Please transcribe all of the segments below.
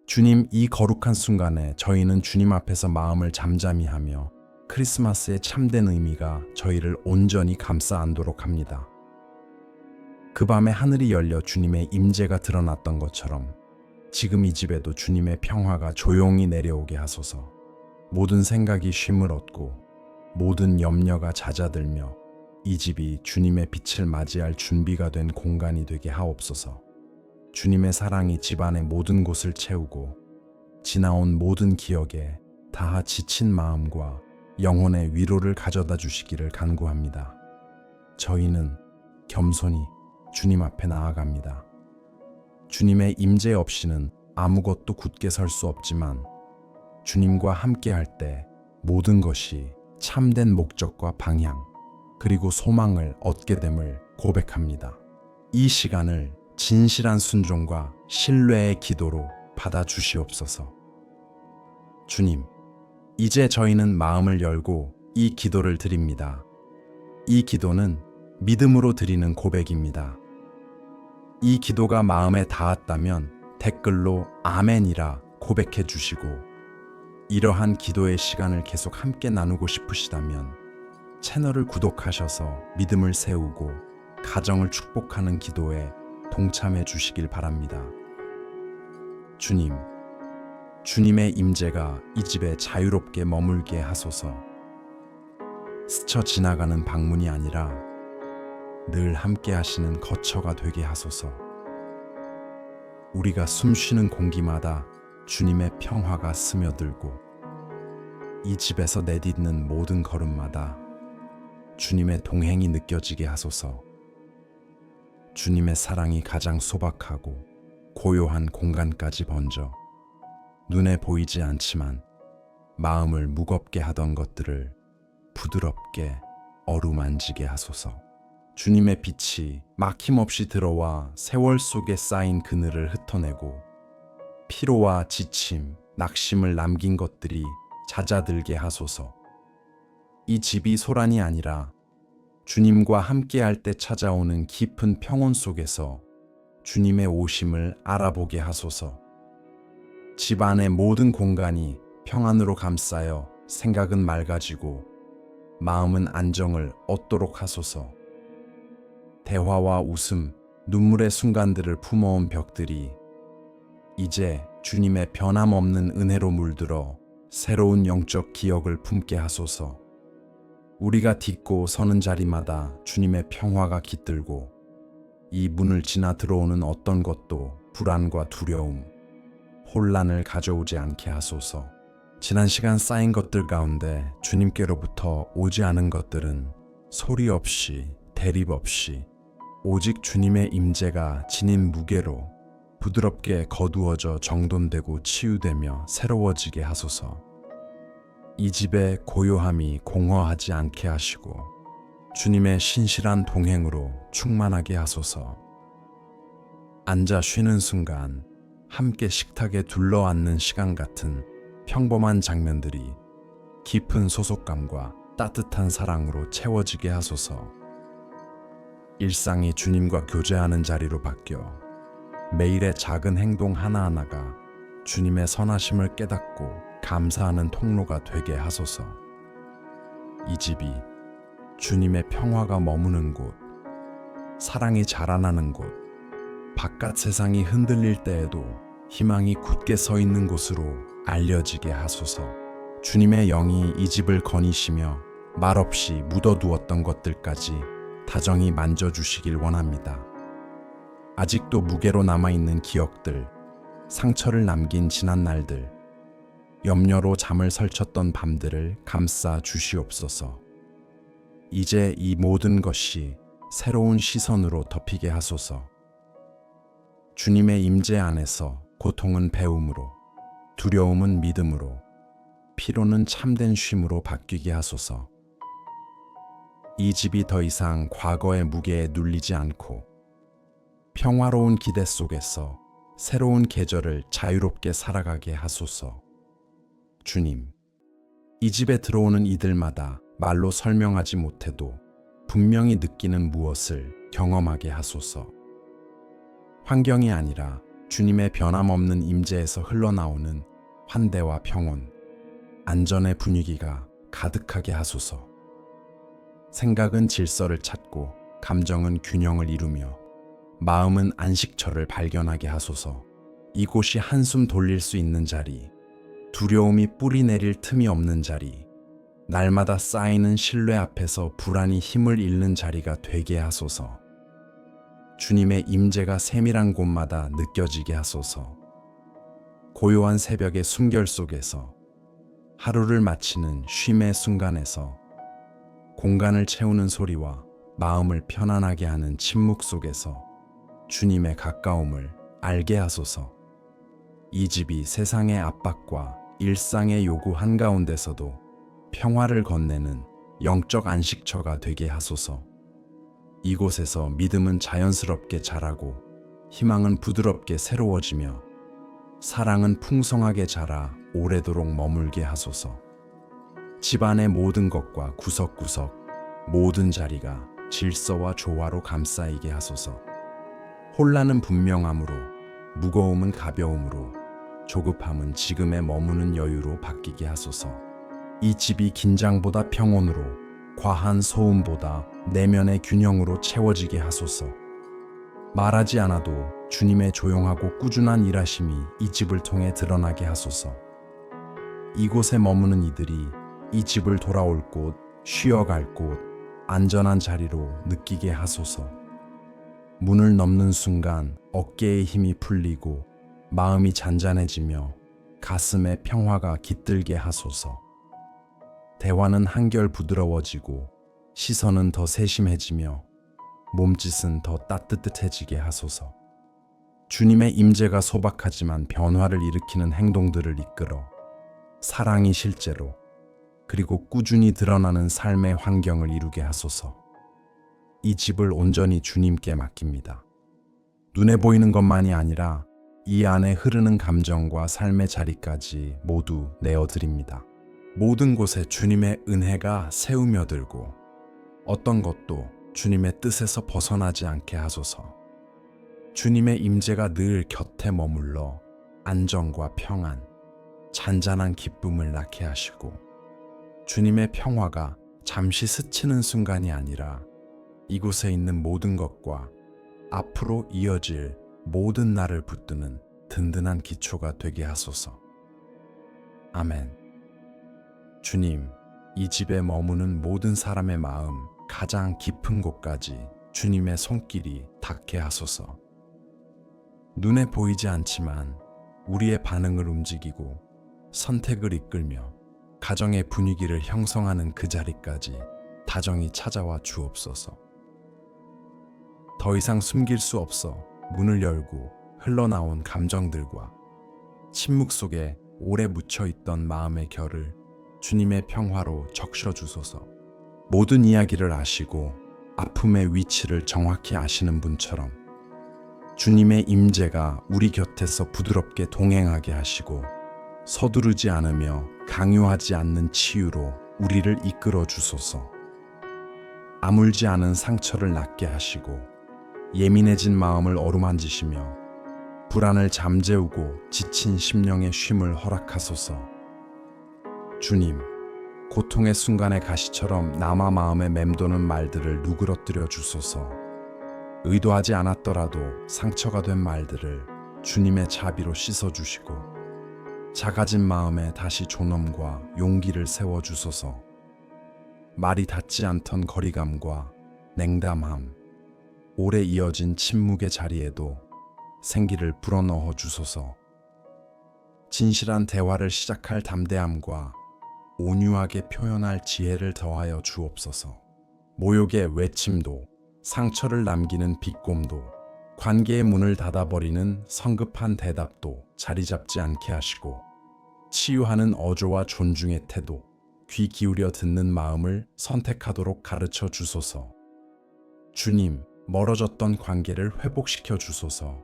주님, 이 거룩한 순간에 저희는 주님 앞에서 마음을 잠잠히 하며 크리스마스의 참된 의미가 저희를 온전히 감싸 안도록 합니다. 그 밤에 하늘이 열려 주님의 임재가 드러났던 것처럼 지금 이 집에도 주님의 평화가 조용히 내려오게 하소서. 모든 생각이 쉼을 얻고 모든 염려가 잦아들며 이 집이 주님의 빛을 맞이할 준비가 된 공간이 되게 하옵소서. 주님의 사랑이 집안의 모든 곳을 채우고 지나온 모든 기억에 다하 지친 마음과 영혼의 위로를 가져다 주시기를 간구합니다. 저희는 겸손히 주님 앞에 나아갑니다. 주님의 임재 없이는 아무것도 굳게 설 수 없지만 주님과 함께 할 때 모든 것이 참된 목적과 방향 그리고 소망을 얻게 됨을 고백합니다. 이 시간을 진실한 순종과 신뢰의 기도로 받아 주시옵소서. 주님, 이제 저희는 마음을 열고 이 기도를 드립니다. 이 기도는 믿음으로 드리는 고백입니다. 이 기도가 마음에 닿았다면 댓글로 아멘이라 고백해 주시고, 이러한 기도의 시간을 계속 함께 나누고 싶으시다면 채널을 구독하셔서 믿음을 세우고 가정을 축복하는 기도에 동참해 주시길 바랍니다. 주님, 주님의 임재가 이 집에 자유롭게 머물게 하소서. 스쳐 지나가는 방문이 아니라 늘 함께 하시는 거처가 되게 하소서. 우리가 숨쉬는 공기마다 주님의 평화가 스며들고 이 집에서 내딛는 모든 걸음마다 주님의 동행이 느껴지게 하소서. 주님의 사랑이 가장 소박하고 고요한 공간까지 번져 눈에 보이지 않지만 마음을 무겁게 하던 것들을 부드럽게 어루만지게 하소서. 주님의 빛이 막힘없이 들어와 세월 속에 쌓인 그늘을 흩어내고 피로와 지침, 낙심을 남긴 것들이 잦아들게 하소서. 이 집이 소란이 아니라 주님과 함께할 때 찾아오는 깊은 평온 속에서 주님의 오심을 알아보게 하소서. 집 안의 모든 공간이 평안으로 감싸여 생각은 맑아지고 마음은 안정을 얻도록 하소서. 대화와 웃음, 눈물의 순간들을 품어온 벽들이 이제 주님의 변함없는 은혜로 물들어 새로운 영적 기억을 품게 하소서. 우리가 딛고 서는 자리마다 주님의 평화가 깃들고 이 문을 지나 들어오는 어떤 것도 불안과 두려움, 혼란을 가져오지 않게 하소서. 지난 시간 쌓인 것들 가운데 주님께로부터 오지 않은 것들은 소리 없이, 대립 없이 오직 주님의 임재가 지닌 무게로 부드럽게 거두어져 정돈되고 치유되며 새로워지게 하소서. 이 집의 고요함이 공허하지 않게 하시고 주님의 신실한 동행으로 충만하게 하소서. 앉아 쉬는 순간 함께 식탁에 둘러앉는 시간 같은 평범한 장면들이 깊은 소속감과 따뜻한 사랑으로 채워지게 하소서. 일상이 주님과 교제하는 자리로 바뀌어 매일의 작은 행동 하나하나가 주님의 선하심을 깨닫고 감사하는 통로가 되게 하소서. 이 집이 주님의 평화가 머무는 곳, 사랑이 자라나는 곳, 바깥 세상이 흔들릴 때에도 희망이 굳게 서 있는 곳으로 알려지게 하소서. 주님의 영이 이 집을 거니시며 말없이 묻어두었던 것들까지 다정히 만져주시길 원합니다. 아직도 무게로 남아있는 기억들, 상처를 남긴 지난 날들, 염려로 잠을 설쳤던 밤들을 감싸 주시옵소서. 이제 이 모든 것이 새로운 시선으로 덮이게 하소서. 주님의 임재 안에서 고통은 배움으로, 두려움은 믿음으로, 피로는 참된 쉼으로 바뀌게 하소서. 이 집이 더 이상 과거의 무게에 눌리지 않고 평화로운 기대 속에서 새로운 계절을 자유롭게 살아가게 하소서. 주님, 이 집에 들어오는 이들마다 말로 설명하지 못해도 분명히 느끼는 무엇을 경험하게 하소서. 환경이 아니라 주님의 변함없는 임재에서 흘러나오는 환대와 평온, 안전의 분위기가 가득하게 하소서. 생각은 질서를 찾고 감정은 균형을 이루며 마음은 안식처를 발견하게 하소서. 이곳이 한숨 돌릴 수 있는 자리, 두려움이 뿌리 내릴 틈이 없는 자리, 날마다 쌓이는 신뢰 앞에서 불안이 힘을 잃는 자리가 되게 하소서. 주님의 임재가 세밀한 곳마다 느껴지게 하소서. 고요한 새벽의 숨결 속에서, 하루를 마치는 쉼의 순간에서, 공간을 채우는 소리와 마음을 편안하게 하는 침묵 속에서 주님의 가까움을 알게 하소서. 이 집이 세상의 압박과 일상의 요구 한가운데서도 평화를 건네는 영적 안식처가 되게 하소서. 이곳에서 믿음은 자연스럽게 자라고 희망은 부드럽게 새로워지며 사랑은 풍성하게 자라 오래도록 머물게 하소서. 집안의 모든 것과 구석구석, 모든 자리가 질서와 조화로 감싸이게 하소서. 혼란은 분명함으로, 무거움은 가벼움으로, 조급함은 지금에 머무는 여유로 바뀌게 하소서. 이 집이 긴장보다 평온으로, 과한 소음보다 내면의 균형으로 채워지게 하소서. 말하지 않아도 주님의 조용하고 꾸준한 일하심이 이 집을 통해 드러나게 하소서. 이곳에 머무는 이들이 이 집을 돌아올 곳, 쉬어갈 곳, 안전한 자리로 느끼게 하소서. 문을 넘는 순간 어깨에 힘이 풀리고 마음이 잔잔해지며 가슴에 평화가 깃들게 하소서. 대화는 한결 부드러워지고 시선은 더 세심해지며 몸짓은 더 따뜻해지게 하소서. 주님의 임재가 소박하지만 변화를 일으키는 행동들을 이끌어 사랑이 실제로 그리고 꾸준히 드러나는 삶의 환경을 이루게 하소서. 이 집을 온전히 주님께 맡깁니다. 눈에 보이는 것만이 아니라 이 안에 흐르는 감정과 삶의 자리까지 모두 내어드립니다. 모든 곳에 주님의 은혜가 새우며들고 어떤 것도 주님의 뜻에서 벗어나지 않게 하소서. 주님의 임재가 늘 곁에 머물러 안정과 평안, 잔잔한 기쁨을 낳게 하시고 주님의 평화가 잠시 스치는 순간이 아니라 이곳에 있는 모든 것과 앞으로 이어질 모든 날을 붙드는 든든한 기초가 되게 하소서. 아멘. 주님, 이 집에 머무는 모든 사람의 마음 가장 깊은 곳까지 주님의 손길이 닿게 하소서. 눈에 보이지 않지만 우리의 반응을 움직이고 선택을 이끌며 가정의 분위기를 형성하는 그 자리까지 다정히 찾아와 주옵소서. 더 이상 숨길 수 없어 문을 열고 흘러나온 감정들과 침묵 속에 오래 묻혀있던 마음의 결을 주님의 평화로 적셔주소서. 모든 이야기를 아시고 아픔의 위치를 정확히 아시는 분처럼 주님의 임재가 우리 곁에서 부드럽게 동행하게 하시고 서두르지 않으며 강요하지 않는 치유로 우리를 이끌어 주소서. 아물지 않은 상처를 낫게 하시고 예민해진 마음을 어루만지시며 불안을 잠재우고 지친 심령의 쉼을 허락하소서. 주님, 고통의 순간의 가시처럼 남아 마음에 맴도는 말들을 누그러뜨려 주소서. 의도하지 않았더라도 상처가 된 말들을 주님의 자비로 씻어주시고 작아진 마음에 다시 존엄과 용기를 세워주소서. 말이 닿지 않던 거리감과 냉담함, 오래 이어진 침묵의 자리에도 생기를 불어넣어 주소서. 진실한 대화를 시작할 담대함과 온유하게 표현할 지혜를 더하여 주옵소서. 모욕의 외침도 상처를 남기는 비꼼도 관계의 문을 닫아버리는 성급한 대답도 자리 잡지 않게 하시고 치유하는 어조와 존중의 태도, 귀 기울여 듣는 마음을 선택하도록 가르쳐 주소서. 주님, 멀어졌던 관계를 회복시켜 주소서.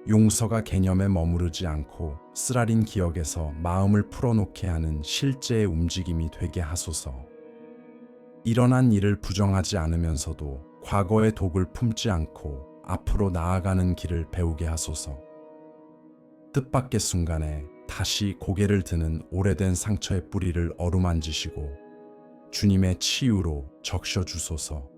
용서가 개념에 머무르지 않고 쓰라린 기억에서 마음을 풀어놓게 하는 실제의 움직임이 되게 하소서. 일어난 일을 부정하지 않으면서도 과거의 독을 품지 않고 앞으로 나아가는 길을 배우게 하소서. 뜻밖의 순간에 다시 고개를 드는 오래된 상처의 뿌리를 어루만지시고 주님의 치유로 적셔 주소서.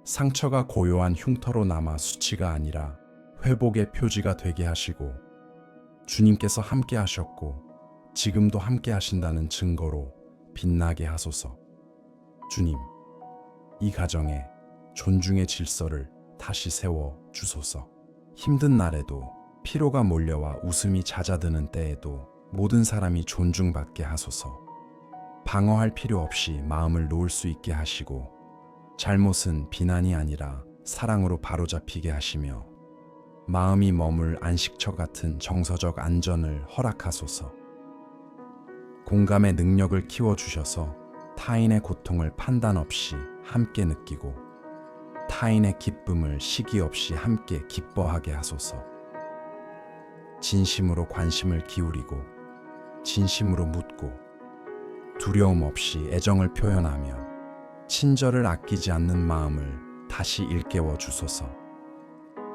상처가 고요한 흉터로 남아 수치가 아니라 회복의 표지가 되게 하시고 주님께서 함께 하셨고 지금도 함께 하신다는 증거로 빛나게 하소서. 주님, 이 가정에 존중의 질서를 다시 세워 주소서. 힘든 날에도 피로가 몰려와 웃음이 잦아드는 때에도 모든 사람이 존중받게 하소서. 방어할 필요 없이 마음을 놓을 수 있게 하시고 잘못은 비난이 아니라 사랑으로 바로잡히게 하시며 마음이 머물 안식처 같은 정서적 안전을 허락하소서. 공감의 능력을 키워주셔서 타인의 고통을 판단 없이 함께 느끼고 타인의 기쁨을 시기 없이 함께 기뻐하게 하소서. 진심으로 관심을 기울이고 진심으로 묻고 두려움 없이 애정을 표현하며 친절을 아끼지 않는 마음을 다시 일깨워 주소서.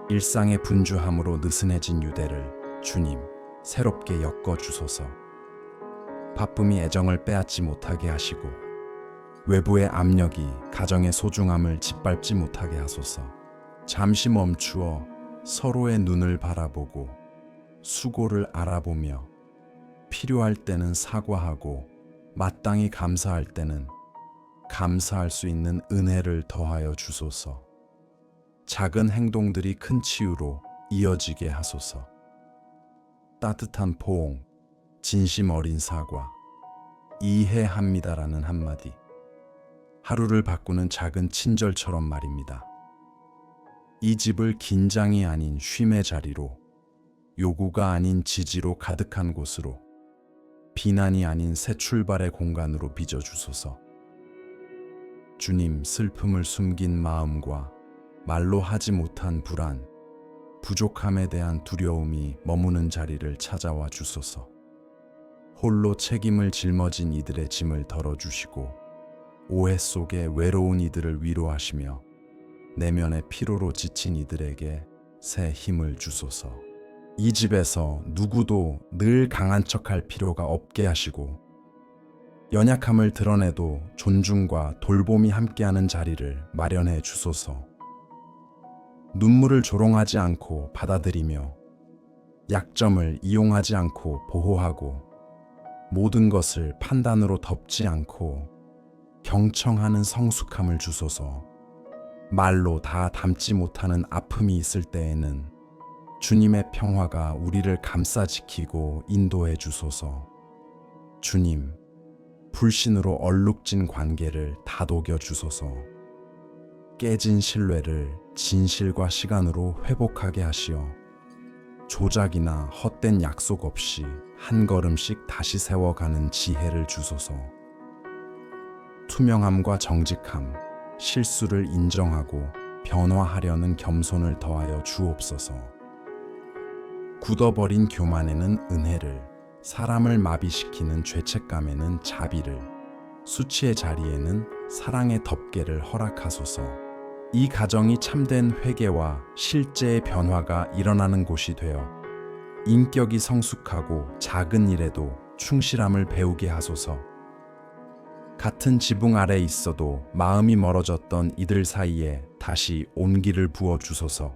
일상의 분주함으로 느슨해진 유대를 주님 새롭게 엮어 주소서. 바쁨이 애정을 빼앗지 못하게 하시고 외부의 압력이 가정의 소중함을 짓밟지 못하게 하소서. 잠시 멈추어 서로의 눈을 바라보고 수고를 알아보며 필요할 때는 사과하고 마땅히 감사할 때는 감사할 수 있는 은혜를 더하여 주소서. 작은 행동들이 큰 치유로 이어지게 하소서. 따뜻한 포옹, 진심 어린 사과, 이해합니다라는 한마디. 하루를 바꾸는 작은 친절처럼 말입니다. 이 집을 긴장이 아닌 쉼의 자리로, 요구가 아닌 지지로 가득한 곳으로, 비난이 아닌 새 출발의 공간으로 빚어주소서. 주님, 슬픔을 숨긴 마음과 말로 하지 못한 불안, 부족함에 대한 두려움이 머무는 자리를 찾아와 주소서. 홀로 책임을 짊어진 이들의 짐을 덜어주시고 오해 속에 외로운 이들을 위로하시며 내면의 피로로 지친 이들에게 새 힘을 주소서. 이 집에서 누구도 늘 강한 척할 필요가 없게 하시고 연약함을 드러내도 존중과 돌봄이 함께하는 자리를 마련해 주소서. 눈물을 조롱하지 않고 받아들이며 약점을 이용하지 않고 보호하고 모든 것을 판단으로 덮지 않고 경청하는 성숙함을 주소서. 말로 다 담지 못하는 아픔이 있을 때에는 주님의 평화가 우리를 감싸 지키고 인도해 주소서. 주님, 불신으로 얼룩진 관계를 다독여 주소서. 깨진 신뢰를 진실과 시간으로 회복하게 하시어 조작이나 헛된 약속 없이 한 걸음씩 다시 세워가는 지혜를 주소서. 투명함과 정직함, 실수를 인정하고 변화하려는 겸손을 더하여 주옵소서. 굳어버린 교만에는 은혜를, 사람을 마비시키는 죄책감에는 자비를, 수치의 자리에는 사랑의 덮개를 허락하소서. 이 가정이 참된 회개와 실제의 변화가 일어나는 곳이 되어 인격이 성숙하고 작은 일에도 충실함을 배우게 하소서. 같은 지붕 아래 있어도 마음이 멀어졌던 이들 사이에 다시 온기를 부어 주소서.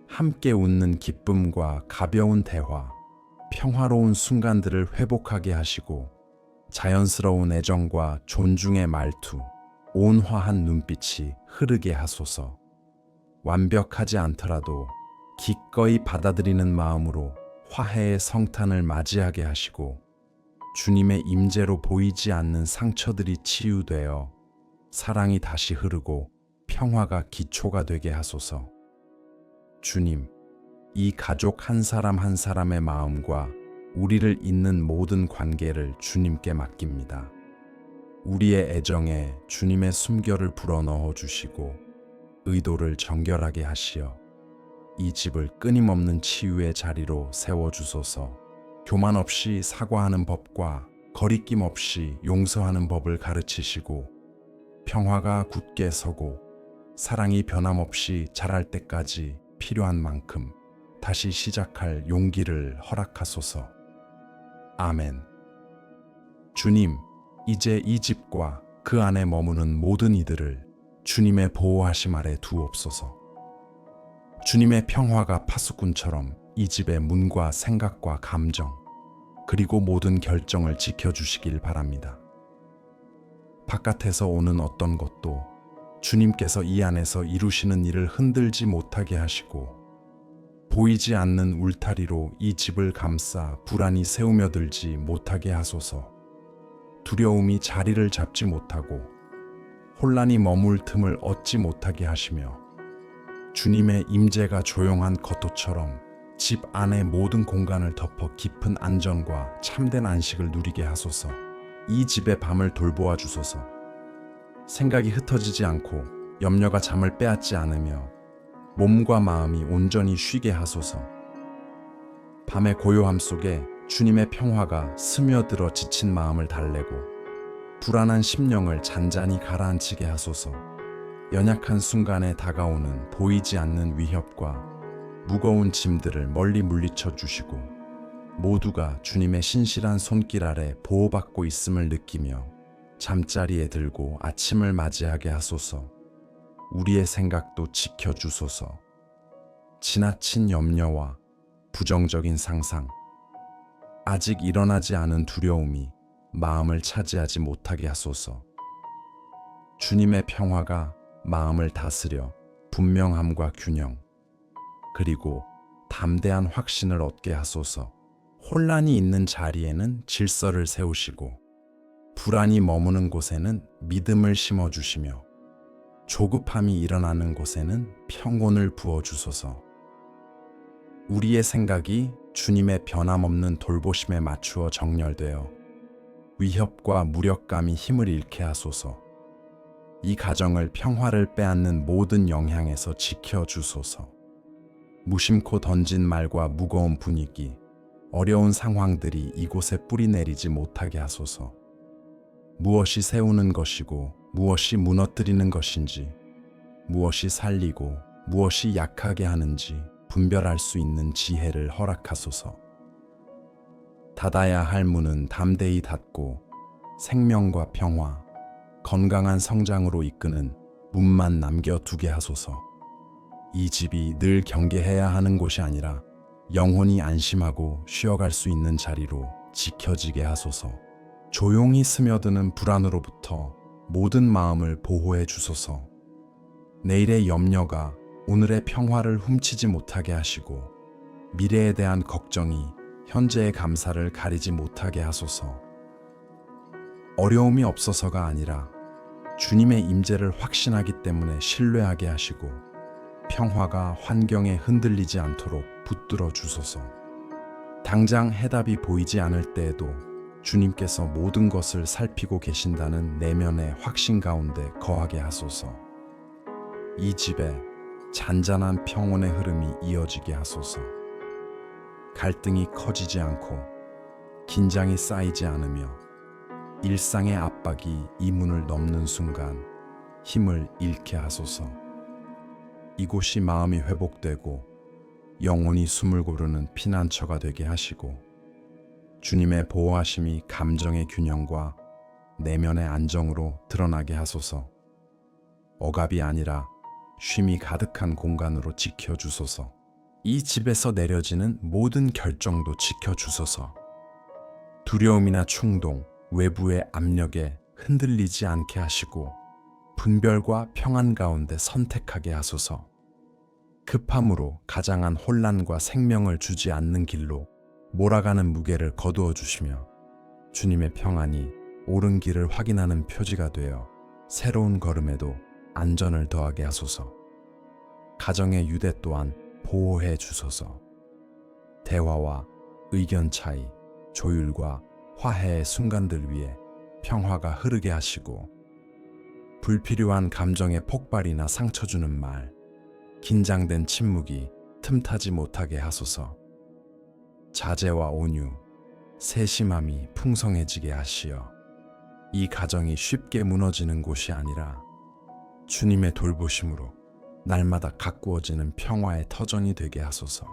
함께 웃는 기쁨과 가벼운 대화, 평화로운 순간들을 회복하게 하시고 자연스러운 애정과 존중의 말투, 온화한 눈빛이 흐르게 하소서. 완벽하지 않더라도 기꺼이 받아들이는 마음으로 화해의 성탄을 맞이하게 하시고 주님의 임재로 보이지 않는 상처들이 치유되어 사랑이 다시 흐르고 평화가 기초가 되게 하소서. 주님, 이 가족 한 사람 한 사람의 마음과 우리를 잇는 모든 관계를 주님께 맡깁니다. 우리의 애정에 주님의 숨결을 불어넣어 주시고 의도를 정결하게 하시어 이 집을 끊임없는 치유의 자리로 세워주소서. 교만 없이 사과하는 법과 거리낌 없이 용서하는 법을 가르치시고 평화가 굳게 서고 사랑이 변함없이 자랄 때까지 필요한 만큼 다시 시작할 용기를 허락하소서. 아멘. 주님, 이제 이 집과 그 안에 머무는 모든 이들을 주님의 보호하심 아래 두옵소서. 주님의 평화가 파수꾼처럼 이 집의 문과 생각과 감정, 그리고 모든 결정을 지켜주시길 바랍니다. 바깥에서 오는 어떤 것도 주님께서 이 안에서 이루시는 일을 흔들지 못하게 하시고, 보이지 않는 울타리로 이 집을 감싸 불안이 새우며들지 못하게 하소서. 두려움이 자리를 잡지 못하고 혼란이 머물 틈을 얻지 못하게 하시며, 주님의 임재가 조용한 겉옷처럼 집 안의 모든 공간을 덮어 깊은 안전과 참된 안식을 누리게 하소서. 이 집의 밤을 돌보아 주소서. 생각이 흩어지지 않고 염려가 잠을 빼앗지 않으며 몸과 마음이 온전히 쉬게 하소서. 밤의 고요함 속에 주님의 평화가 스며들어 지친 마음을 달래고 불안한 심령을 잔잔히 가라앉히게 하소서. 연약한 순간에 다가오는 보이지 않는 위협과 무거운 짐들을 멀리 물리쳐 주시고, 모두가 주님의 신실한 손길 아래 보호받고 있음을 느끼며 잠자리에 들고 아침을 맞이하게 하소서. 우리의 생각도 지켜주소서. 지나친 염려와 부정적인 상상, 아직 일어나지 않은 두려움이 마음을 차지하지 못하게 하소서. 주님의 평화가 마음을 다스려 분명함과 균형, 그리고 담대한 확신을 얻게 하소서. 혼란이 있는 자리에는 질서를 세우시고, 불안이 머무는 곳에는 믿음을 심어주시며, 조급함이 일어나는 곳에는 평온을 부어주소서. 우리의 생각이 주님의 변함없는 돌보심에 맞추어 정렬되어 위협과 무력감이 힘을 잃게 하소서. 이 가정을 평화를 빼앗는 모든 영향에서 지켜주소서. 무심코 던진 말과 무거운 분위기, 어려운 상황들이 이곳에 뿌리내리지 못하게 하소서. 무엇이 세우는 것이고 무엇이 무너뜨리는 것인지, 무엇이 살리고 무엇이 약하게 하는지 분별할 수 있는 지혜를 허락하소서. 닫아야 할 문은 담대히 닫고 생명과 평화, 건강한 성장으로 이끄는 문만 남겨두게 하소서. 이 집이 늘 경계해야 하는 곳이 아니라 영혼이 안심하고 쉬어갈 수 있는 자리로 지켜지게 하소서. 조용히 스며드는 불안으로부터 모든 마음을 보호해 주소서. 내일의 염려가 오늘의 평화를 훔치지 못하게 하시고, 미래에 대한 걱정이 현재의 감사를 가리지 못하게 하소서. 어려움이 없어서가 아니라 주님의 임재를 확신하기 때문에 신뢰하게 하시고, 평화가 환경에 흔들리지 않도록 붙들어 주소서. 당장 해답이 보이지 않을 때에도 주님께서 모든 것을 살피고 계신다는 내면의 확신 가운데 거하게 하소서. 이 집에 잔잔한 평온의 흐름이 이어지게 하소서. 갈등이 커지지 않고 긴장이 쌓이지 않으며 일상의 압박이 이 문을 넘는 순간 힘을 잃게 하소서. 이곳이 마음이 회복되고 영혼이 숨을 고르는 피난처가 되게 하시고, 주님의 보호하심이 감정의 균형과 내면의 안정으로 드러나게 하소서. 억압이 아니라 쉼이 가득한 공간으로 지켜주소서. 이 집에서 내려지는 모든 결정도 지켜주소서. 두려움이나 충동, 외부의 압력에 흔들리지 않게 하시고, 분별과 평안 가운데 선택하게 하소서. 급함으로 가장한 혼란과 생명을 주지 않는 길로 몰아가는 무게를 거두어 주시며, 주님의 평안이 옳은 길을 확인하는 표지가 되어 새로운 걸음에도 안전을 더하게 하소서. 가정의 유대 또한 보호해 주소서. 대화와 의견 차이, 조율과 화해의 순간들 위에 평화가 흐르게 하시고, 불필요한 감정의 폭발이나 상처 주는 말, 긴장된 침묵이 틈타지 못하게 하소서. 자제와 온유, 세심함이 풍성해지게 하시어 이 가정이 쉽게 무너지는 곳이 아니라 주님의 돌보심으로 날마다 가꾸어지는 평화의 터전이 되게 하소서.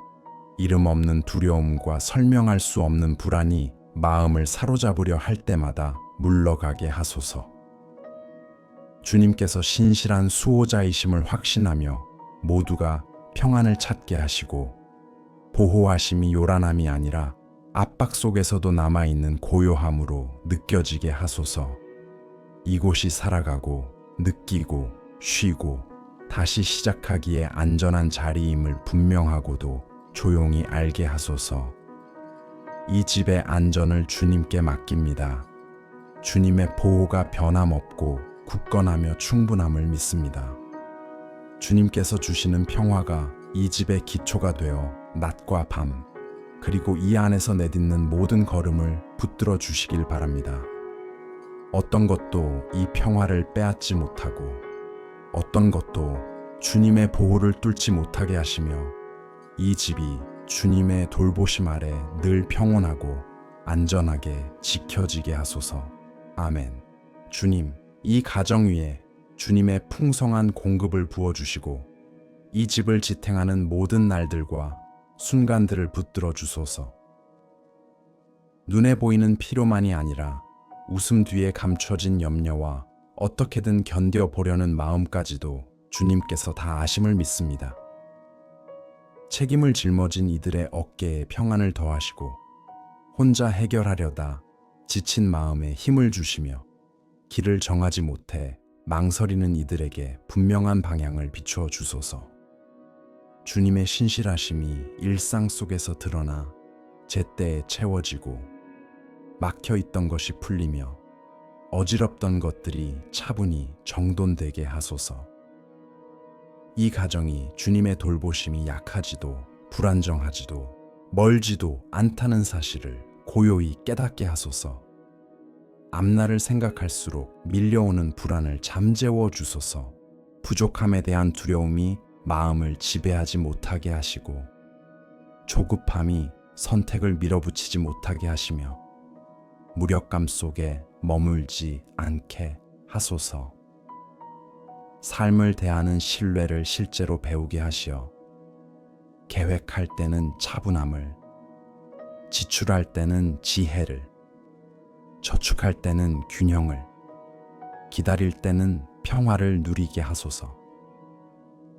이름 없는 두려움과 설명할 수 없는 불안이 마음을 사로잡으려 할 때마다 물러가게 하소서. 주님께서 신실한 수호자이심을 확신하며 모두가 평안을 찾게 하시고, 보호하심이 요란함이 아니라 압박 속에서도 남아있는 고요함으로 느껴지게 하소서. 이곳이 살아가고 느끼고 쉬고 다시 시작하기에 안전한 자리임을 분명하고도 조용히 알게 하소서. 이 집의 안전을 주님께 맡깁니다. 주님의 보호가 변함없고 굳건하며 충분함을 믿습니다. 주님께서 주시는 평화가 이 집의 기초가 되어 낮과 밤, 그리고 이 안에서 내딛는 모든 걸음을 붙들어 주시길 바랍니다. 어떤 것도 이 평화를 빼앗지 못하고, 어떤 것도 주님의 보호를 뚫지 못하게 하시며, 이 집이 주님의 돌보심 아래 늘 평온하고 안전하게 지켜지게 하소서. 아멘. 주님, 이 가정 위에 주님의 풍성한 공급을 부어주시고, 이 집을 지탱하는 모든 날들과 순간들을 붙들어 주소서. 눈에 보이는 필요만이 아니라 웃음 뒤에 감춰진 염려와 어떻게든 견뎌보려는 마음까지도 주님께서 다 아심을 믿습니다. 책임을 짊어진 이들의 어깨에 평안을 더하시고, 혼자 해결하려다 지친 마음에 힘을 주시며, 길을 정하지 못해 망설이는 이들에게 분명한 방향을 비추어 주소서. 주님의 신실하심이 일상 속에서 드러나 제때에 채워지고, 막혀 있던 것이 풀리며 어지럽던 것들이 차분히 정돈되게 하소서. 이 가정이 주님의 돌보심이 약하지도 불안정하지도 멀지도 않다는 사실을 고요히 깨닫게 하소서. 앞날을 생각할수록 밀려오는 불안을 잠재워 주소서. 부족함에 대한 두려움이 마음을 지배하지 못하게 하시고, 조급함이 선택을 밀어붙이지 못하게 하시며, 무력감 속에 머물지 않게 하소서. 삶을 대하는 신뢰를 실제로 배우게 하시어, 계획할 때는 차분함을, 지출할 때는 지혜를, 저축할 때는 균형을, 기다릴 때는 평화를 누리게 하소서.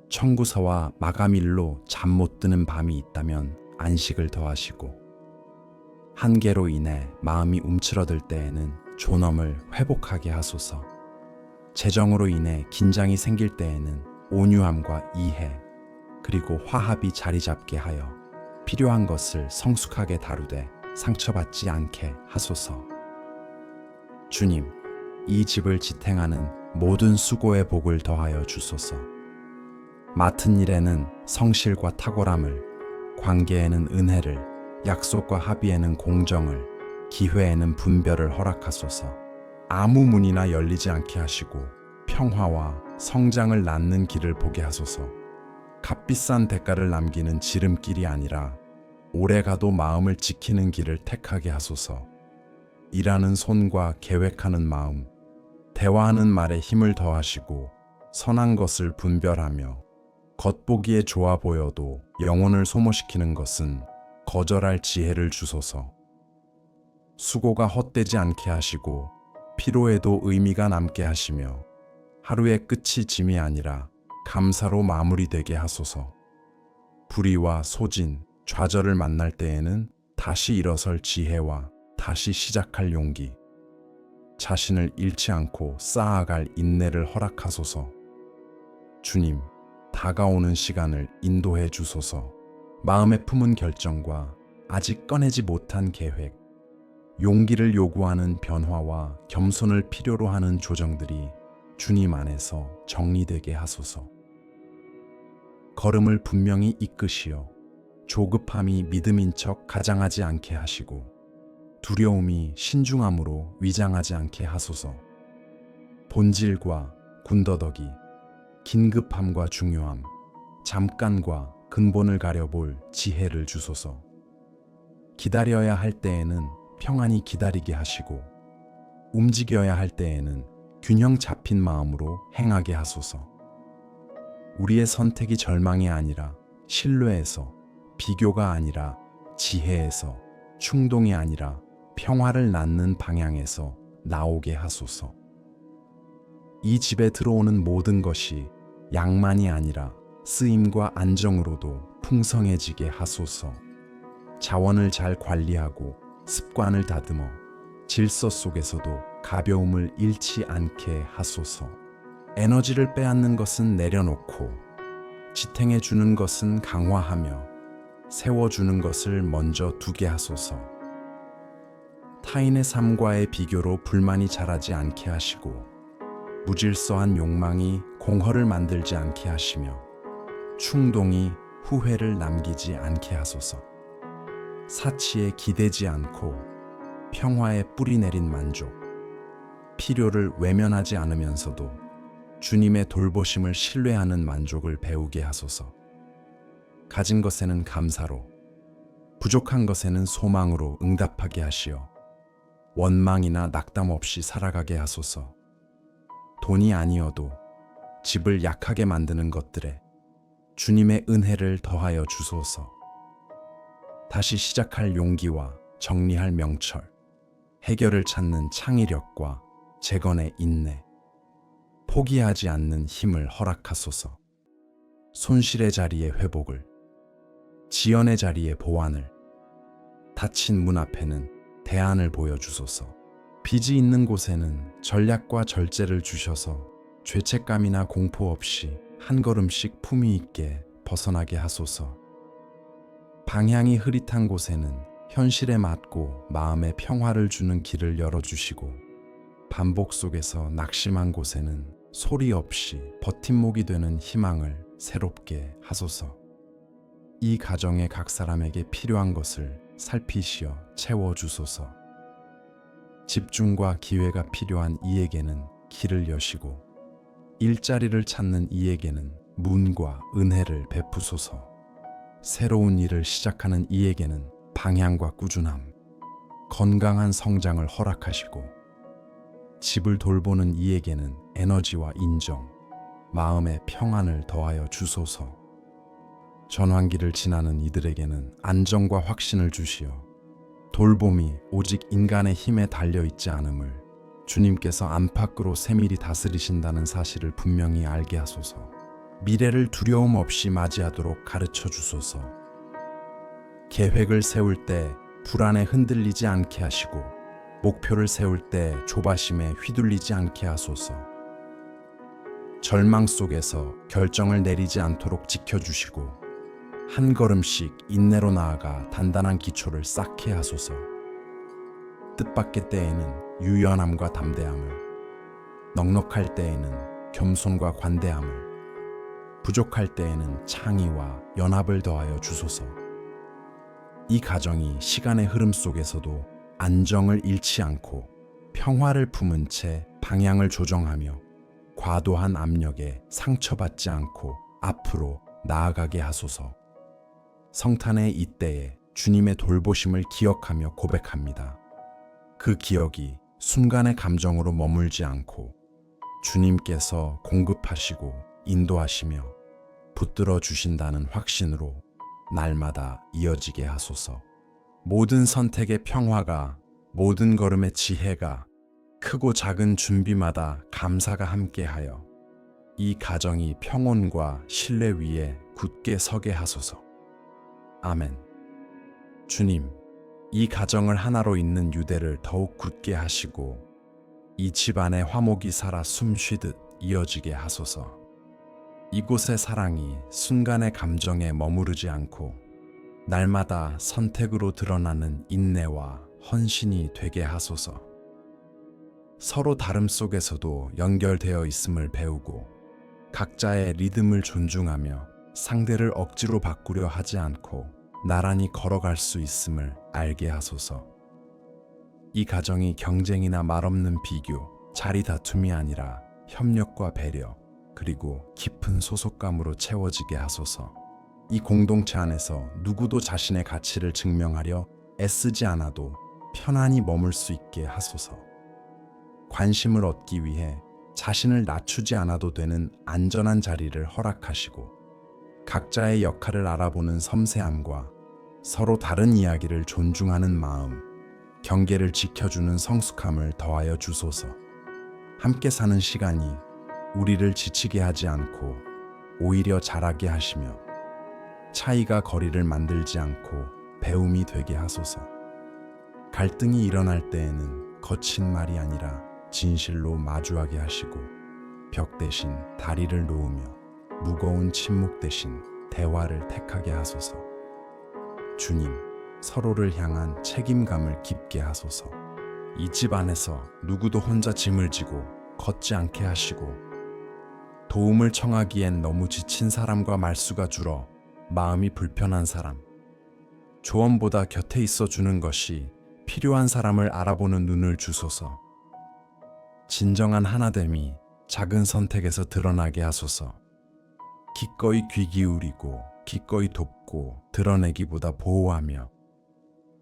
청구서와 마감일로 잠 못 드는 밤이 있다면 안식을 더하시고, 한계로 인해 마음이 움츠러들 때에는 존엄을 회복하게 하소서. 재정으로 인해 긴장이 생길 때에는 온유함과 이해, 그리고 화합이 자리 잡게 하여 필요한 것을 성숙하게 다루되 상처받지 않게 하소서. 주님, 이 집을 지탱하는 모든 수고의 복을 더하여 주소서. 맡은 일에는 성실과 탁월함을, 관계에는 은혜를, 약속과 합의에는 공정을, 기회에는 분별을 허락하소서. 아무 문이나 열리지 않게 하시고 평화와 성장을 낳는 길을 보게 하소서. 값비싼 대가를 남기는 지름길이 아니라 오래가도 마음을 지키는 길을 택하게 하소서. 일하는 손과 계획하는 마음, 대화하는 말에 힘을 더하시고, 선한 것을 분별하며 겉보기에 좋아 보여도 영혼을 소모시키는 것은 거절할 지혜를 주소서. 수고가 헛되지 않게 하시고 피로에도 의미가 남게 하시며, 하루의 끝이 짐이 아니라 감사로 마무리되게 하소서. 불의와 소진, 좌절을 만날 때에는 다시 일어설 지혜와 다시 시작할 용기, 자신을 잃지 않고 쌓아갈 인내를 허락하소서. 주님, 다가오는 시간을 인도해 주소서. 마음에 품은 결정과 아직 꺼내지 못한 계획, 용기를 요구하는 변화와 겸손을 필요로 하는 조정들이 주님 안에서 정리되게 하소서. 걸음을 분명히 이끄시어 조급함이 믿음인 척 가장하지 않게 하시고, 두려움이 신중함으로 위장하지 않게 하소서. 본질과 군더더기, 긴급함과 중요함, 잠깐과 근본을 가려볼 지혜를 주소서. 기다려야 할 때에는 평안히 기다리게 하시고, 움직여야 할 때에는 균형 잡힌 마음으로 행하게 하소서. 우리의 선택이 절망이 아니라 신뢰에서, 비교가 아니라 지혜에서, 충동이 아니라 평화를 낳는 방향에서 나오게 하소서. 이 집에 들어오는 모든 것이 양만이 아니라 쓰임과 안정으로도 풍성해지게 하소서. 자원을 잘 관리하고 습관을 다듬어 질서 속에서도 가벼움을 잃지 않게 하소서. 에너지를 빼앗는 것은 내려놓고 지탱해 주는 것은 강화하며 세워주는 것을 먼저 두게 하소서. 타인의 삶과의 비교로 불만이 자라지 않게 하시고 무질서한 욕망이 공허를 만들지 않게 하시며 충동이 후회를 남기지 않게 하소서. 사치에 기대지 않고 평화에 뿌리 내린 만족, 필요를 외면하지 않으면서도 주님의 돌보심을 신뢰하는 만족을 배우게 하소서. 가진 것에는 감사로, 부족한 것에는 소망으로 응답하게 하시어 원망이나 낙담 없이 살아가게 하소서. 돈이 아니어도 집을 약하게 만드는 것들에 주님의 은혜를 더하여 주소서. 다시 시작할 용기와 정리할 명철, 해결을 찾는 창의력과 재건의 인내, 포기하지 않는 힘을 허락하소서. 손실의 자리에 회복을, 지연의 자리에 보완을, 닫힌 문 앞에는 대안을 보여주소서. 빚이 있는 곳에는 전략과 절제를 주셔서 죄책감이나 공포 없이 한 걸음씩 품위 있게 벗어나게 하소서. 방향이 흐릿한 곳에는 현실에 맞고 마음의 평화를 주는 길을 열어주시고 반복 속에서 낙심한 곳에는 소리 없이 버팀목이 되는 희망을 새롭게 하소서. 이 가정의 각 사람에게 필요한 것을 살피시어 채워주소서. 집중과 기회가 필요한 이에게는 길을 여시고 일자리를 찾는 이에게는 문과 은혜를 베푸소서. 새로운 일을 시작하는 이에게는 방향과 꾸준함, 건강한 성장을 허락하시고 집을 돌보는 이에게는 에너지와 인정, 마음의 평안을 더하여 주소서. 전환기를 지나는 이들에게는 안정과 확신을 주시어 돌봄이 오직 인간의 힘에 달려있지 않음을 주님께서 안팎으로 세밀히 다스리신다는 사실을 분명히 알게 하소서. 미래를 두려움 없이 맞이하도록 가르쳐 주소서. 계획을 세울 때 불안에 흔들리지 않게 하시고 목표를 세울 때 조바심에 휘둘리지 않게 하소서. 절망 속에서 결정을 내리지 않도록 지켜주시고 한 걸음씩 인내로 나아가 단단한 기초를 쌓게 하소서. 뜻밖의 때에는 유연함과 담대함을, 넉넉할 때에는 겸손과 관대함을, 부족할 때에는 창의와 연합을 더하여 주소서. 이 가정이 시간의 흐름 속에서도 안정을 잃지 않고 평화를 품은 채 방향을 조정하며 과도한 압력에 상처받지 않고 앞으로 나아가게 하소서. 성탄의 이때에 주님의 돌보심을 기억하며 고백합니다. 그 기억이 순간의 감정으로 머물지 않고 주님께서 공급하시고 인도하시며 붙들어 주신다는 확신으로 날마다 이어지게 하소서. 모든 선택의 평화가, 모든 걸음의 지혜가, 크고 작은 준비마다 감사가 함께하여 이 가정이 평온과 신뢰 위에 굳게 서게 하소서. 아멘. 주님, 이 가정을 하나로 잇는 유대를 더욱 굳게 하시고 이 집안의 화목이 살아 숨쉬듯 이어지게 하소서. 이곳의 사랑이 순간의 감정에 머무르지 않고 날마다 선택으로 드러나는 인내와 헌신이 되게 하소서. 서로 다름 속에서도 연결되어 있음을 배우고 각자의 리듬을 존중하며 상대를 억지로 바꾸려 하지 않고 나란히 걸어갈 수 있음을 알게 하소서. 이 가정이 경쟁이나 말없는 비교, 자리 다툼이 아니라 협력과 배려, 그리고 깊은 소속감으로 채워지게 하소서. 이 공동체 안에서 누구도 자신의 가치를 증명하려 애쓰지 않아도 편안히 머물 수 있게 하소서. 관심을 얻기 위해 자신을 낮추지 않아도 되는 안전한 자리를 허락하시고 각자의 역할을 알아보는 섬세함과 서로 다른 이야기를 존중하는 마음, 경계를 지켜주는 성숙함을 더하여 주소서. 함께 사는 시간이 우리를 지치게 하지 않고 오히려 자라게 하시며 차이가 거리를 만들지 않고 배움이 되게 하소서. 갈등이 일어날 때에는 거친 말이 아니라 진실로 마주하게 하시고 벽 대신 다리를 놓으며 무거운 침묵 대신 대화를 택하게 하소서. 주님, 서로를 향한 책임감을 깊게 하소서. 이 집 안에서 누구도 혼자 짐을 지고 걷지 않게 하시고 도움을 청하기엔 너무 지친 사람과 말수가 줄어 마음이 불편한 사람, 조언보다 곁에 있어 주는 것이 필요한 사람을 알아보는 눈을 주소서. 진정한 하나됨이 작은 선택에서 드러나게 하소서. 기꺼이 귀 기울이고 기꺼이 돕고 드러내기보다 보호하며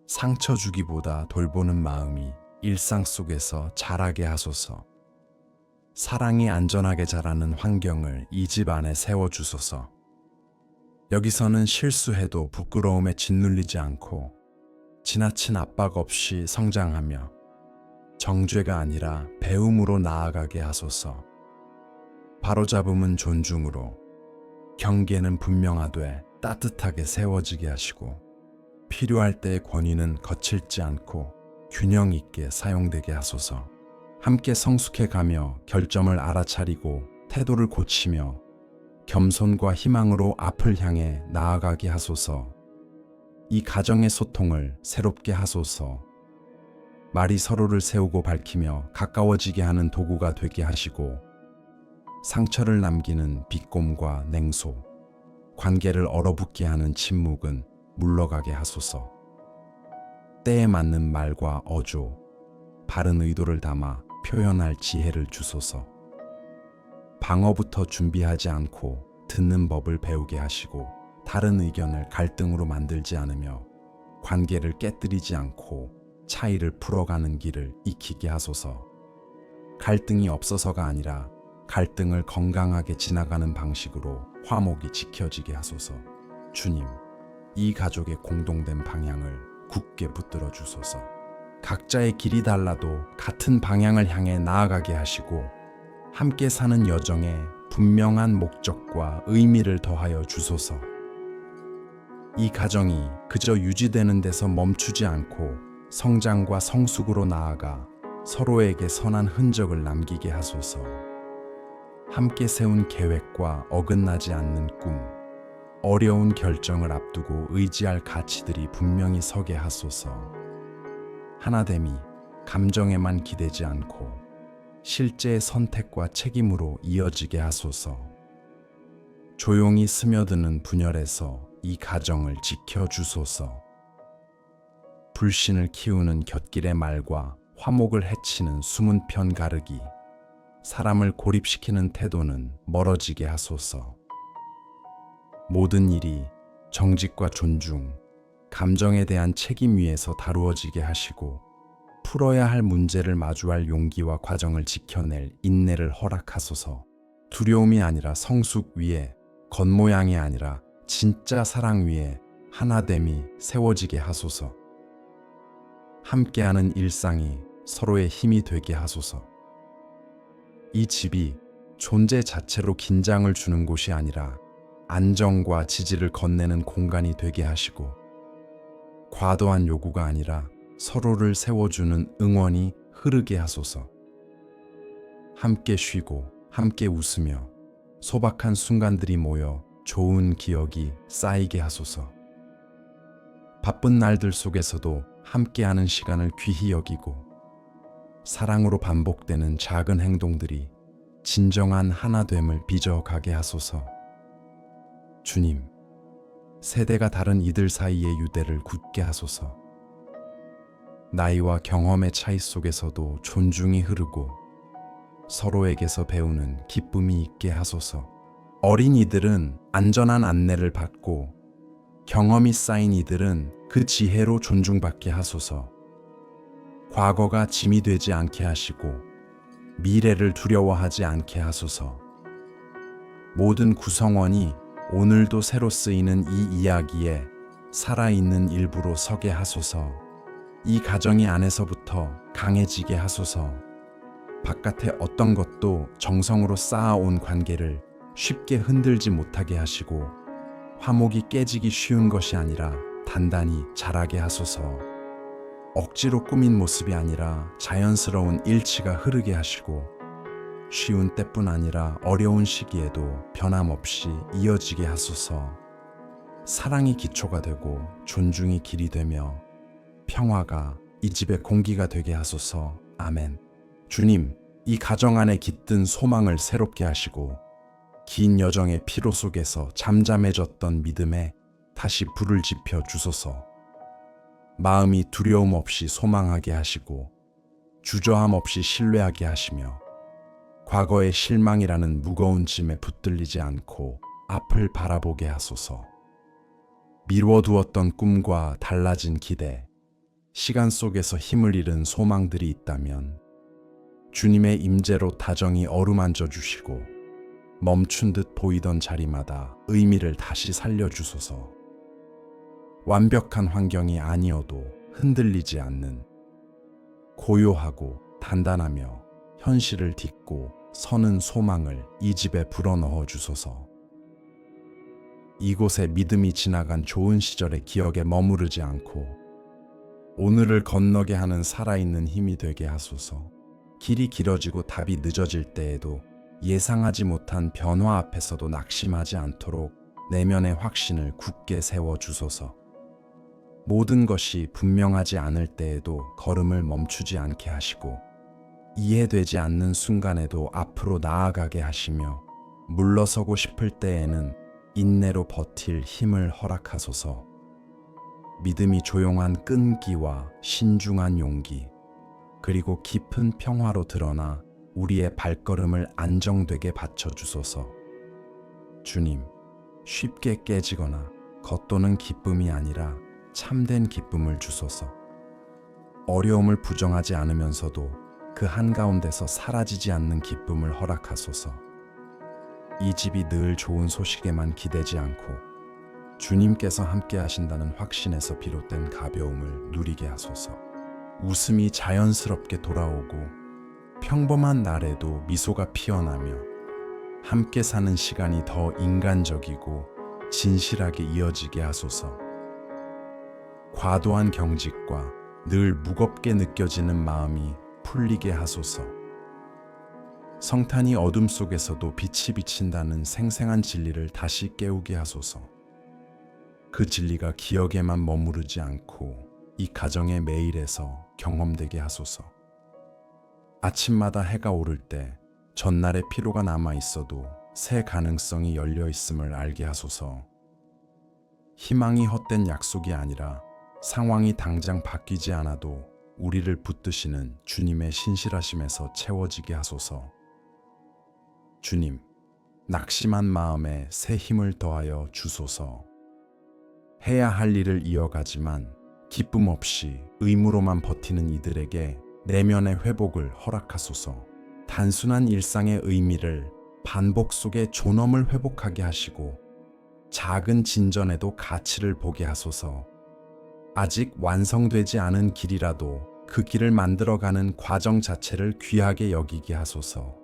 상처 주기보다 돌보는 마음이 일상 속에서 자라게 하소서. 사랑이 안전하게 자라는 환경을 이 집 안에 세워주소서. 여기서는 실수해도 부끄러움에 짓눌리지 않고 지나친 압박 없이 성장하며 정죄가 아니라 배움으로 나아가게 하소서. 바로잡음은 존중으로, 경계는 분명하되 따뜻하게 세워지게 하시고 필요할 때의 권위는 거칠지 않고 균형 있게 사용되게 하소서. 함께 성숙해가며 결점을 알아차리고 태도를 고치며 겸손과 희망으로 앞을 향해 나아가게 하소서. 이 가정의 소통을 새롭게 하소서. 말이 서로를 세우고 밝히며 가까워지게 하는 도구가 되게 하시고 상처를 남기는 비꼼과 냉소, 관계를 얼어붙게 하는 침묵은 물러가게 하소서. 때에 맞는 말과 어조, 바른 의도를 담아 표현할 지혜를 주소서. 방어부터 준비하지 않고 듣는 법을 배우게 하시고 다른 의견을 갈등으로 만들지 않으며 관계를 깨뜨리지 않고 차이를 풀어가는 길을 익히게 하소서. 갈등이 없어서가 아니라 갈등을 건강하게 지나가는 방식으로 화목이 지켜지게 하소서. 주님, 이 가족의 공동된 방향을 굳게 붙들어 주소서. 각자의 길이 달라도 같은 방향을 향해 나아가게 하시고 함께 사는 여정에 분명한 목적과 의미를 더하여 주소서. 이 가정이 그저 유지되는 데서 멈추지 않고 성장과 성숙으로 나아가 서로에게 선한 흔적을 남기게 하소서. 함께 세운 계획과 어긋나지 않는 꿈, 어려운 결정을 앞두고 의지할 가치들이 분명히 서게 하소서. 하나됨이 감정에만 기대지 않고 실제의 선택과 책임으로 이어지게 하소서. 조용히 스며드는 분열에서 이 가정을 지켜주소서. 불신을 키우는 곁길의 말과 화목을 해치는 숨은 편 가르기, 사람을 고립시키는 태도는 멀어지게 하소서. 모든 일이 정직과 존중, 감정에 대한 책임 위에서 다루어지게 하시고 풀어야 할 문제를 마주할 용기와 과정을 지켜낼 인내를 허락하소서. 두려움이 아니라 성숙 위에, 겉모양이 아니라 진짜 사랑 위에 하나됨이 세워지게 하소서. 함께하는 일상이 서로의 힘이 되게 하소서. 이 집이 존재 자체로 긴장을 주는 곳이 아니라 안정과 지지를 건네는 공간이 되게 하시고 과도한 요구가 아니라 서로를 세워주는 응원이 흐르게 하소서. 함께 쉬고 함께 웃으며 소박한 순간들이 모여 좋은 기억이 쌓이게 하소서. 바쁜 날들 속에서도 함께하는 시간을 귀히 여기고 사랑으로 반복되는 작은 행동들이 진정한 하나됨을 빚어가게 하소서. 주님, 세대가 다른 이들 사이의 유대를 굳게 하소서. 나이와 경험의 차이 속에서도 존중이 흐르고 서로에게서 배우는 기쁨이 있게 하소서. 어린 이들은 안전한 안내를 받고 경험이 쌓인 이들은 그 지혜로 존중받게 하소서. 과거가 짐이 되지 않게 하시고 미래를 두려워하지 않게 하소서. 모든 구성원이 오늘도 새로 쓰이는 이 이야기에 살아있는 일부로 서게 하소서. 이 가정이 안에서부터 강해지게 하소서. 바깥의 어떤 것도 정성으로 쌓아온 관계를 쉽게 흔들지 못하게 하시고 화목이 깨지기 쉬운 것이 아니라 단단히 자라게 하소서. 억지로 꾸민 모습이 아니라 자연스러운 일치가 흐르게 하시고 쉬운 때뿐 아니라 어려운 시기에도 변함없이 이어지게 하소서. 사랑이 기초가 되고 존중이 길이 되며 평화가 이 집의 공기가 되게 하소서. 아멘. 주님, 이 가정 안에 깃든 소망을 새롭게 하시고 긴 여정의 피로 속에서 잠잠해졌던 믿음에 다시 불을 지펴 주소서. 마음이 두려움 없이 소망하게 하시고 주저함 없이 신뢰하게 하시며 과거의 실망이라는 무거운 짐에 붙들리지 않고 앞을 바라보게 하소서. 미뤄두었던 꿈과 달라진 기대, 시간 속에서 힘을 잃은 소망들이 있다면 주님의 임재로 다정히 어루만져 주시고 멈춘 듯 보이던 자리마다 의미를 다시 살려주소서. 완벽한 환경이 아니어도 흔들리지 않는 고요하고 단단하며 현실을 딛고 서는 소망을 이 집에 불어넣어 주소서. 이곳에 믿음이 지나간 좋은 시절의 기억에 머무르지 않고 오늘을 건너게 하는 살아있는 힘이 되게 하소서. 길이 길어지고 답이 늦어질 때에도 예상하지 못한 변화 앞에서도 낙심하지 않도록 내면의 확신을 굳게 세워 주소서. 모든 것이 분명하지 않을 때에도 걸음을 멈추지 않게 하시고 이해되지 않는 순간에도 앞으로 나아가게 하시며 물러서고 싶을 때에는 인내로 버틸 힘을 허락하소서. 믿음이 조용한 끈기와 신중한 용기, 그리고 깊은 평화로 드러나 우리의 발걸음을 안정되게 받쳐주소서. 주님, 쉽게 깨지거나 겉도는 기쁨이 아니라 참된 기쁨을 주소서. 어려움을 부정하지 않으면서도 그 한가운데서 사라지지 않는 기쁨을 허락하소서. 이 집이 늘 좋은 소식에만 기대지 않고 주님께서 함께 하신다는 확신에서 비롯된 가벼움을 누리게 하소서. 웃음이 자연스럽게 돌아오고 평범한 날에도 미소가 피어나며 함께 사는 시간이 더 인간적이고 진실하게 이어지게 하소서. 과도한 경직과 늘 무겁게 느껴지는 마음이 풀리게 하소서. 성탄이 어둠 속에서도 빛이 비친다는 생생한 진리를 다시 깨우게 하소서. 그 진리가 기억에만 머무르지 않고 이 가정의 매일에서 경험되게 하소서. 아침마다 해가 오를 때 전날의 피로가 남아 있어도 새 가능성이 열려 있음을 알게 하소서. 희망이 헛된 약속이 아니라 상황이 당장 바뀌지 않아도 우리를 붙드시는 주님의 신실하심에서 채워지게 하소서. 주님, 낙심한 마음에 새 힘을 더하여 주소서. 해야 할 일을 이어가지만 기쁨 없이 의무로만 버티는 이들에게 내면의 회복을 허락하소서. 단순한 일상의 의미를 반복 속에 존엄을 회복하게 하시고 작은 진전에도 가치를 보게 하소서. 아직 완성되지 않은 길이라도 그 길을 만들어가는 과정 자체를 귀하게 여기게 하소서.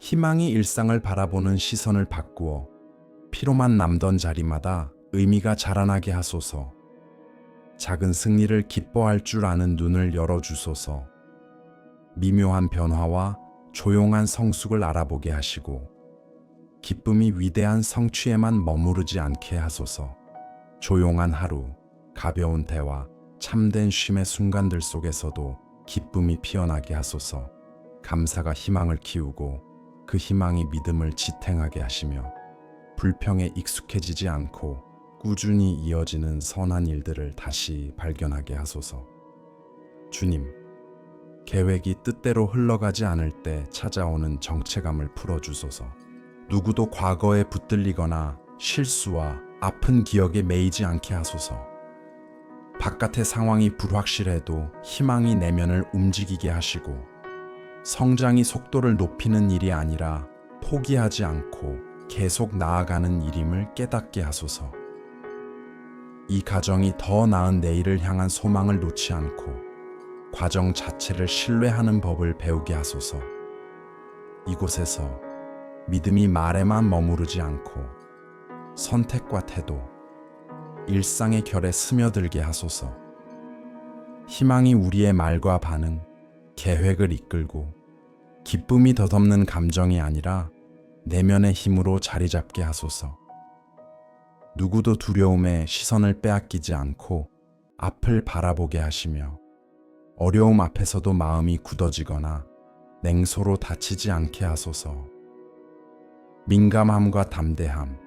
희망이 일상을 바라보는 시선을 바꾸어 피로만 남던 자리마다 의미가 자라나게 하소서. 작은 승리를 기뻐할 줄 아는 눈을 열어주소서. 미묘한 변화와 조용한 성숙을 알아보게 하시고 기쁨이 위대한 성취에만 머무르지 않게 하소서. 조용한 하루, 가벼운 대화, 참된 쉼의 순간들 속에서도 기쁨이 피어나게 하소서. 감사가 희망을 키우고 그 희망이 믿음을 지탱하게 하시며 불평에 익숙해지지 않고 꾸준히 이어지는 선한 일들을 다시 발견하게 하소서. 주님, 계획이 뜻대로 흘러가지 않을 때 찾아오는 정체감을 풀어주소서. 누구도 과거에 붙들리거나 실수와 아픈 기억에 매이지 않게 하소서. 바깥의 상황이 불확실해도 희망이 내면을 움직이게 하시고 성장이 속도를 높이는 일이 아니라 포기하지 않고 계속 나아가는 일임을 깨닫게 하소서. 이 가정이 더 나은 내일을 향한 소망을 놓지 않고 과정 자체를 신뢰하는 법을 배우게 하소서. 이곳에서 믿음이 말에만 머무르지 않고 선택과 태도, 일상의 결에 스며들게 하소서. 희망이 우리의 말과 반응, 계획을 이끌고 기쁨이 덧없는 감정이 아니라 내면의 힘으로 자리 잡게 하소서. 누구도 두려움에 시선을 빼앗기지 않고 앞을 바라보게 하시며 어려움 앞에서도 마음이 굳어지거나 냉소로 다치지 않게 하소서. 민감함과 담대함,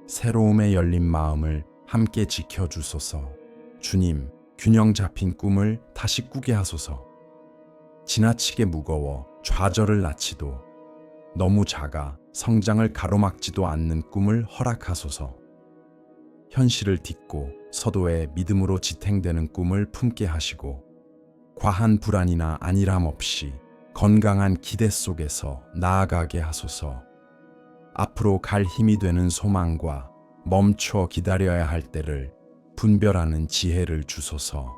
새로움에 열린 마음을 함께 지켜주소서. 주님, 균형 잡힌 꿈을 다시 꾸게 하소서. 지나치게 무거워 좌절을 낳지도 너무 작아 성장을 가로막지도 않는 꿈을 허락하소서. 현실을 딛고 서도의 믿음으로 지탱되는 꿈을 품게 하시고 과한 불안이나 안일함 없이 건강한 기대 속에서 나아가게 하소서. 앞으로 갈 힘이 되는 소망과 멈춰 기다려야 할 때를 분별하는 지혜를 주소서.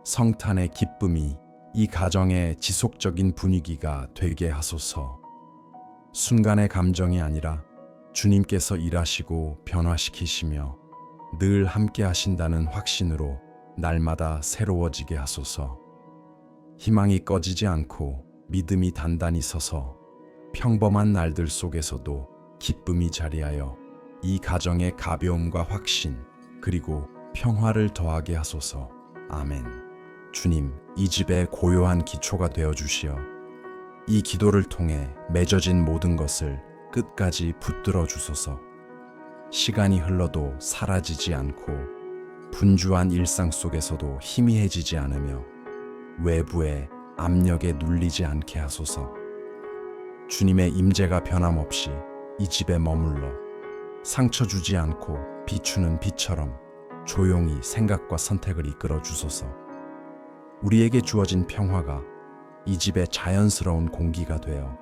성탄의 기쁨이 이 가정의 지속적인 분위기가 되게 하소서. 순간의 감정이 아니라 주님께서 일하시고 변화시키시며 늘 함께 하신다는 확신으로 날마다 새로워지게 하소서. 희망이 꺼지지 않고 믿음이 단단히 서서 평범한 날들 속에서도 기쁨이 자리하여 이 가정의 가벼움과 확신 그리고 평화를 더하게 하소서. 아멘. 주님, 이 집의 고요한 기초가 되어 주시어 이 기도를 통해 맺어진 모든 것을 끝까지 붙들어 주소서. 시간이 흘러도 사라지지 않고 분주한 일상 속에서도 희미해지지 않으며 외부의 압력에 눌리지 않게 하소서. 주님의 임재가 변함없이 이 집에 머물러 상처 주지 않고 비추는 빛처럼 조용히 생각과 선택을 이끌어 주소서. 우리에게 주어진 평화가 이 집의 자연스러운 공기가 되어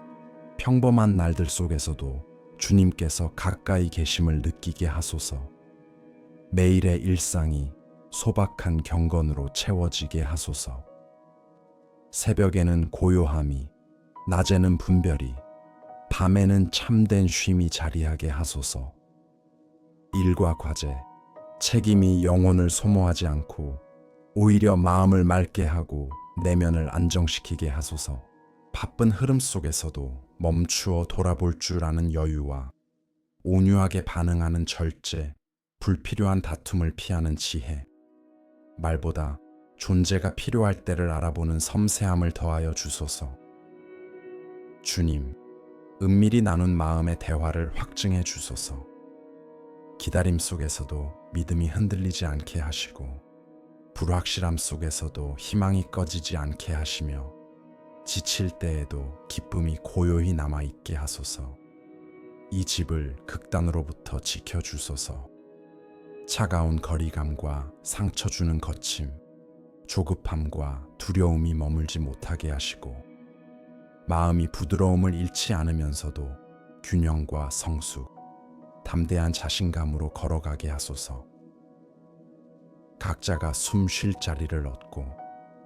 평범한 날들 속에서도 주님께서 가까이 계심을 느끼게 하소서. 매일의 일상이 소박한 경건으로 채워지게 하소서. 새벽에는 고요함이, 낮에는 분별이, 밤에는 참된 쉼이 자리하게 하소서. 일과 과제, 책임이 영혼을 소모하지 않고 오히려 마음을 맑게 하고 내면을 안정시키게 하소서. 바쁜 흐름 속에서도 멈추어 돌아볼 줄 아는 여유와 온유하게 반응하는 절제, 불필요한 다툼을 피하는 지혜, 말보다 존재가 필요할 때를 알아보는 섬세함을 더하여 주소서. 주님, 은밀히 나눈 마음의 대화를 확증해 주소서. 기다림 속에서도 믿음이 흔들리지 않게 하시고 불확실함 속에서도 희망이 꺼지지 않게 하시며 지칠 때에도 기쁨이 고요히 남아있게 하소서. 이 집을 극단으로부터 지켜주소서. 차가운 거리감과 상처 주는 거침, 조급함과 두려움이 머물지 못하게 하시고 마음이 부드러움을 잃지 않으면서도 균형과 성숙, 담대한 자신감으로 걸어가게 하소서. 각자가 숨 쉴 자리를 얻고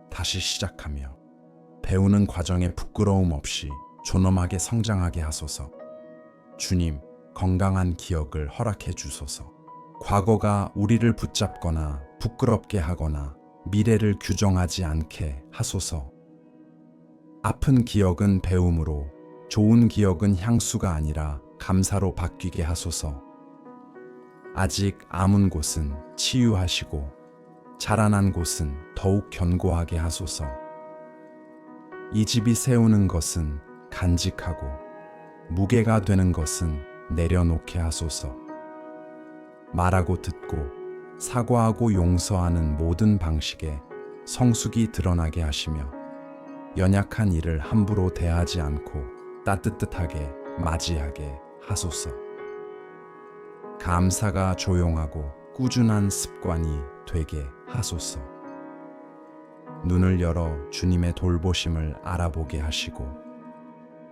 다시 시작하며 배우는 과정에 부끄러움 없이 존엄하게 성장하게 하소서. 주님, 건강한 기억을 허락해 주소서. 과거가 우리를 붙잡거나 부끄럽게 하거나 미래를 규정하지 않게 하소서. 아픈 기억은 배움으로, 좋은 기억은 향수가 아니라 감사로 바뀌게 하소서. 아직 아문 곳은 치유하시고 자라난 곳은 더욱 견고하게 하소서. 이 집이 세우는 것은 간직하고 무게가 되는 것은 내려놓게 하소서. 말하고 듣고 사과하고 용서하는 모든 방식에 성숙이 드러나게 하시며 연약한 이를 함부로 대하지 않고 따뜻하게 맞이하게 하소서. 감사가 조용하고 꾸준한 습관이 되게 하소서. 눈을 열어 주님의 돌보심을 알아보게 하시고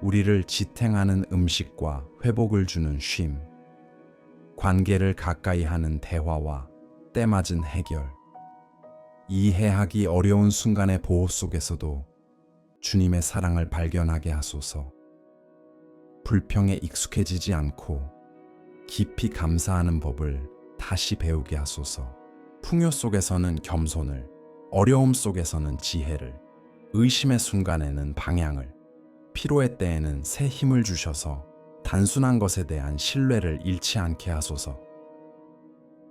우리를 지탱하는 음식과 회복을 주는 쉼, 관계를 가까이 하는 대화와 때맞은 해결, 이해하기 어려운 순간의 보호 속에서도 주님의 사랑을 발견하게 하소서. 불평에 익숙해지지 않고 깊이 감사하는 법을 다시 배우게 하소서. 풍요 속에서는 겸손을, 어려움 속에서는 지혜를, 의심의 순간에는 방향을, 피로의 때에는 새 힘을 주셔서 단순한 것에 대한 신뢰를 잃지 않게 하소서.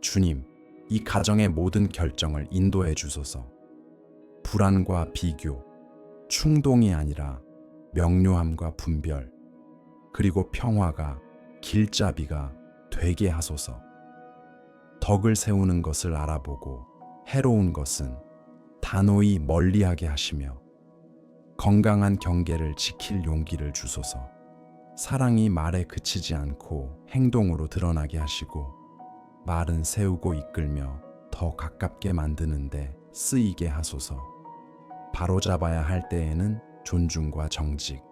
주님, 이 가정의 모든 결정을 인도해 주소서. 불안과 비교, 충동이 아니라 명료함과 분별, 그리고 평화가 길잡이가 되게 하소서. 덕을 세우는 것을 알아보고 해로운 것은 단호히 멀리하게 하시며 건강한 경계를 지킬 용기를 주소서. 사랑이 말에 그치지 않고 행동으로 드러나게 하시고 말은 세우고 이끌며 더 가깝게 만드는데 쓰이게 하소서. 바로잡아야 할 때에는 존중과 정직,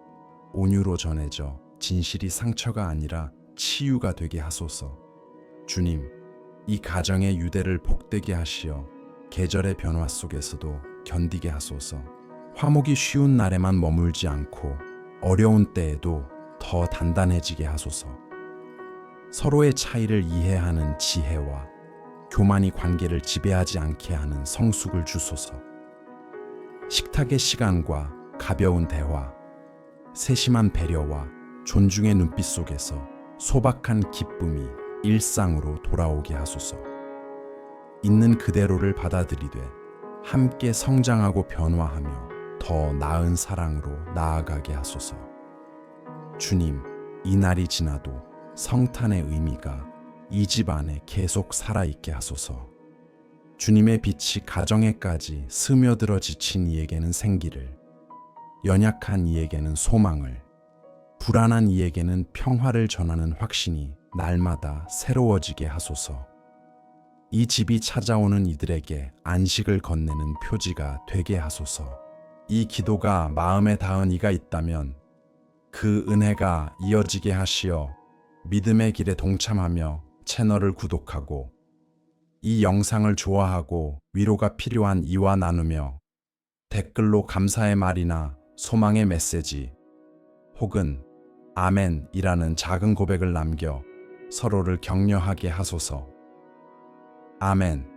온유로 전해져 진실이 상처가 아니라 치유가 되게 하소서. 주님, 이 가정의 유대를 복되게 하시어 계절의 변화 속에서도 견디게 하소서. 화목이 쉬운 날에만 머물지 않고 어려운 때에도 더 단단해지게 하소서. 서로의 차이를 이해하는 지혜와 교만이 관계를 지배하지 않게 하는 성숙을 주소서. 식탁의 시간과 가벼운 대화, 세심한 배려와 존중의 눈빛 속에서 소박한 기쁨이 일상으로 돌아오게 하소서. 있는 그대로를 받아들이되 함께 성장하고 변화하며 더 나은 사랑으로 나아가게 하소서. 주님, 이 날이 지나도 성탄의 의미가 이 집 안에 계속 살아있게 하소서. 주님의 빛이 가정에까지 스며들어 지친 이에게는 생기를, 연약한 이에게는 소망을, 불안한 이에게는 평화를 전하는 확신이 날마다 새로워지게 하소서. 이 집이 찾아오는 이들에게 안식을 건네는 표지가 되게 하소서. 이 기도가 마음에 닿은 이가 있다면 그 은혜가 이어지게 하시어 믿음의 길에 동참하며 채널을 구독하고 이 영상을 좋아하고 위로가 필요한 이와 나누며 댓글로 감사의 말이나 소망의 메시지 혹은 아멘이라는 작은 고백을 남겨 서로를 격려하게 하소서. 아멘.